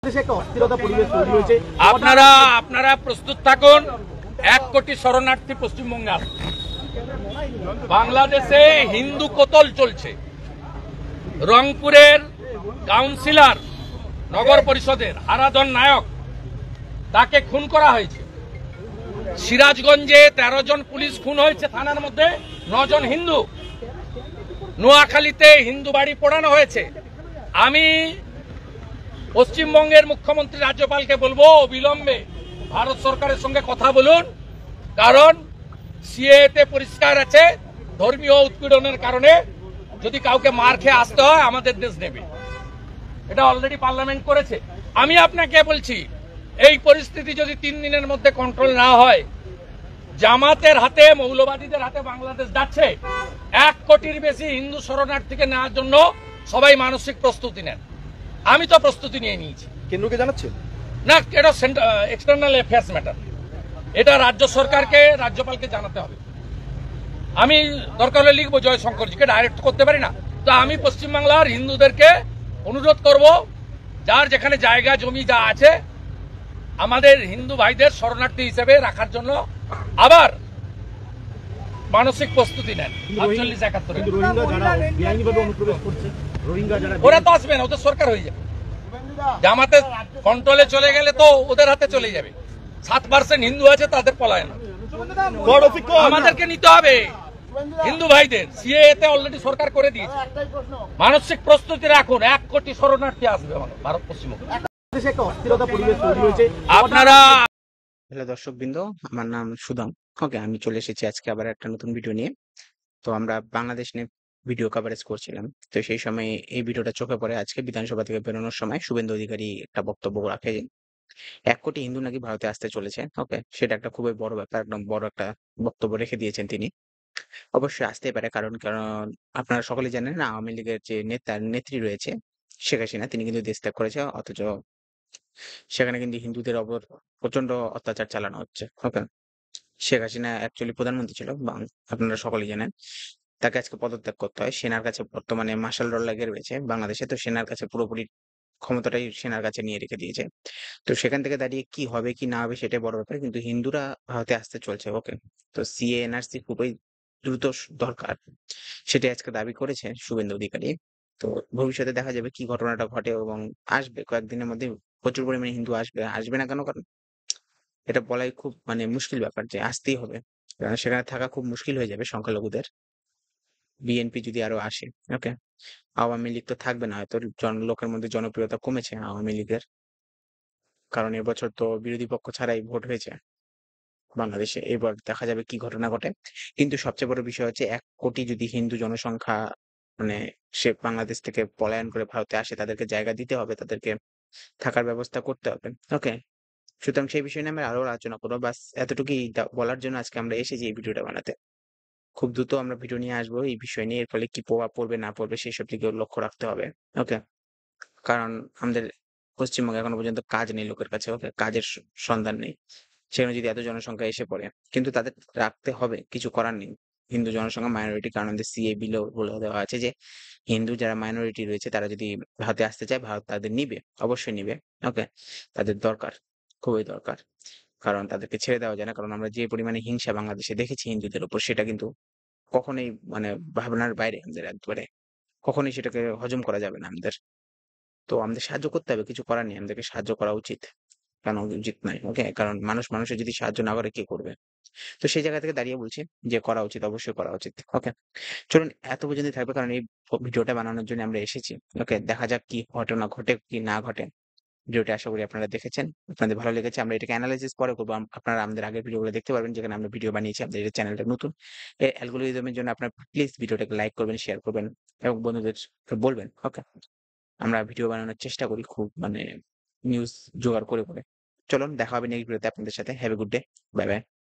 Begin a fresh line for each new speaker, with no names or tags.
দেশে একটা অস্থিরতা পরিবেশ তৈরি হয়েছে।
আপনারা প্রস্তুত থাকুন। 1 কোটি শরণার্থী পশ্চিমবঙ্গে আসছে। বাংলাদেশে হিন্দু কতল চলছে। রংপুরের কাউন্সিলর নগর পরিষদের আরাধন নায়ক তাকে খুন করা হয়েছে। সিরাজগঞ্জে 13 জন পুলিশ খুন হয়েছে, থানার মধ্যে 9 জন হিন্দু। নোয়াখালীতে হিন্দু বাড়ি পোড়ানো হয়েছে। আমি পশ্চিমবঙ্গের মুখ্যমন্ত্রী রাজ্যপালকে বলবো অবিলম্বে ভারত সরকারের সঙ্গে কথা বলুন, কারণ সিএতে পরিষ্কার আছে ধর্মীয় উৎপীড়নের কারণে যদি কাউকে মার খেয়ে আসতে হয় আমাদের দেশ নেবে। এটা অলরেডি পার্লামেন্ট করেছে। আমি আপনাকে বলছি এই পরিস্থিতি যদি 3 দিনের মধ্যে কন্ট্রোল না হয়, জামাতের হাতে, মৌলবাদীদের হাতে বাংলাদেশ যাচ্ছে। 1 কোটির বেশি হিন্দু শরণার্থীকে নেওয়ার জন্য সবাই মানসিক প্রস্তুতি নেন। আমি তো প্রস্তুতি নিয়ে নিয়েছি।
কেন্দ্রকে জানাচ্ছেন
না, এটা এক্সটার্নাল অ্যাফেয়ার্স ম্যাটার। এটা রাজ্য সরকারকে, রাজ্যপালকে জানাতে হবে। আমি দরকার হলে লিখবো জয়শঙ্করজিকে, ডাইরেক্ট করতে পারি না। তো আমি পশ্চিমবাংলার হিন্দুদেরকে অনুরোধ করব, যার যেখানে জায়গা জমি যা আছে আমাদের হিন্দু ভাইদের শরণার্থী হিসেবে রাখার জন্য আবার মানসিক প্রস্তুতি নেন। 48-71 ওরা তো আসবে না, ওদের সরকার হয়ে যাবে। জামাতে কন্ট্রোলে চলে গেলে তো ওদের হাতে চলে যাবে। 7% হিন্দু আছে, তাদের পলায়ন আমাদেরকে নিতে হবে। হিন্দু ভাইদের সিএতে অলরেডি সরকার করে দিয়েছে। মানসিক প্রস্তুতি রাখুন। 1 কোটি শরণার্থী আসবে ভারত পশ্চিমবঙ্গে।
দেশে একটা অস্থিরতা পরিবেশ তৈরি হয়েছে।
আপনারা
হ্যালো দর্শকবৃন্দ, আমার নাম সুদাম। ওকে, আমি চলে এসেছি আজকে আবার একটা নতুন ভিডিও নিয়ে। তো আমরা বাংলাদেশ নিয়ে ভিডিও কভারেজ করছিলাম। তো সেই সময় এই ভিডিওটা চোখে পড়ে আজকে বিধানসভা থেকে বেরোনোর সময় শুভেন্দু অধিকারী একটা বক্তব্য রাখে যে 1 কোটি হিন্দু নাকি ভারতে আসতে চলেছে। ওকে, সেটা একটা খুবই বড় ব্যাপার, একদম বড় একটা বক্তব্য রেখে দিয়েছেন তিনি। অবশ্যই আসতেই পারে, কারণ কারণ আপনারা সকলে জানেন না, আওয়ামী লীগের যে নেত্রী রয়েছে শেখ হাসিনা, তিনি কিন্তু দেশ ত্যাগ করেছে, অথচ সেখানে কিন্তু হিন্দুদের ওপর প্রচন্ড অত্যাচার চালানো হচ্ছে। ওকে, শেখ হাসিনা অ্যাকচুয়ালি প্রধানমন্ত্রী ছিল, আপনারা সকলেই জানেন। তাকে আজকে পদত্যাগ করতে হয়। সেনার কাছে বর্তমানে মার্শাল ল লেগে রয়েছে বাংলাদেশে। তো সেনার কাছে পুরোপুরি ক্ষমতাটাই সেনার কাছে নিয়ে রেখে দিয়েছে। তো সেখান থেকে দাঁড়িয়ে কি হবে কি না হবে সেটাই বড় ব্যাপার, কিন্তু হিন্দুরা ভারতে আসতে চলছে। ওকে, তো সিএ এনআরসি খুবই দ্রুত দরকার, সেটাই আজকে দাবি করেছে শুভেন্দু অধিকারী। তো ভবিষ্যতে দেখা যাবে কি ঘটনাটা ঘটে, এবং আসবে কয়েকদিনের মধ্যে প্রচুর পরিমাণে হিন্দু আসবে। আসবে না কেন? কারণ এটা বলাই খুব মুশকিল ব্যাপার যে আসতেই হবে, কারণ সেখানে থাকা খুব মুশকিল হয়ে যাবে সংখ্যালঘুদের। বিএনপি যদি আরো আসে, ওকে, আওয়ামী লীগ তো থাকবে না হয়তো। লোকের মধ্যে জনপ্রিয়তা কমেছে আওয়ামী লীগের, কারণ এবছর তো বিরোধী পক্ষ ছাড়াই ভোট হয়েছে বাংলাদেশে। এবার দেখা যাবে কি ঘটনা ঘটে। কিন্তু সবচেয়ে বড় বিষয় হচ্ছে 1 কোটি যদি হিন্দু জনসংখ্যা মানে সে বাংলাদেশ থেকে পলায়ন করে ভারতে আসে, তাদেরকে জায়গা দিতে হবে, তাদেরকে থাকার ব্যবস্থা করতে হবে। ওকে, সুতরাং সেই বিষয় নিয়ে আমরা আরো আলোচনা করবো। বাস এতটুকুই বলার জন্য আজকে আমরা এসেছি এই ভিডিওটা বানাতে। খুব দ্রুত আমরা ভিডিও নিয়ে আসবো এই বিষয় নিয়ে, এর ফলে কি প্রভাব পড়বে না পড়বে সেই সব দিকেও লক্ষ্য রাখতে হবে। ওকে, কারণ আমাদের পশ্চিমবঙ্গে এখনো পর্যন্ত কাজ নেই লোকের কাছে। ওকে, কাজের সন্ধান নেই। সেখানে যদি এত জনসংখ্যা এসে পড়ে, কিন্তু তাদের রাখতে হবে, কিছু করার নেই। হিন্দু জনসংখ্যা মাইনরিটি, কারণ আমাদের সিএ বিলেও বলে দেওয়া আছে যে হিন্দু যারা মাইনরিটি রয়েছে তারা যদি ভারতে আসতে চায়, ভারত তাদের নিবে, অবশ্যই নিবে। ওকে, তাদের দরকার, খুবই দরকার, কারণ তাদেরকে ছেড়ে দেওয়া যায় না। কারণ আমরা যে পরিমাণে হিংসা বাংলাদেশে দেখেছি হিন্দুদের উপর, সেটা কিন্তু কখনোই ভাবনার বাইরে আমাদের একবারে। কখনোই সেটাকে হজম করা যাবে না আমাদের। তো আমাদের সাহায্য করতে হবে, কিছু করার নেই, আমাদেরকে সাহায্য করা উচিত। কেন উচিত নয়? ওকে, কারণ মানুষের যদি সাহায্য না করে কে করবে? তো সেই জায়গা থেকে দাঁড়িয়ে বলছি যে করা উচিত, অবশ্যই করা উচিত। ওকে, চলুন এত পর্যন্ত থাকবে, কারণ এই ভিডিওটা বানানোর জন্য আমরা এসেছি। ওকে, দেখা যাক কি ঘটনা ঘটে কি না ঘটে। ভিডিওটা আশা করি আপনারা দেখেছেন, আপনাদের ভালো লেগেছে। আমরা এটাকে অ্যানালাইসিস পরে করবো। আপনারা আমাদের আগের ভিডিওগুলো দেখতে পারবেন, যেখানে আমরা ভিডিও বানিয়েছি। আমাদের এই চ্যানেলটা নতুন, এই অ্যালগরিদমের জন্য আপনারা প্লিজ ভিডিওটাকে লাইক করবেন, শেয়ার করবেন এবং বন্ধুদের বলবেন। ওকে, আমরা ভিডিও বানানোর চেষ্টা করি খুব নিউজ জোগাড় করে করে। চলুন দেখা হবে নেক্সট ভিডিওতে আপনাদের সাথে। Have a good day, bye bye.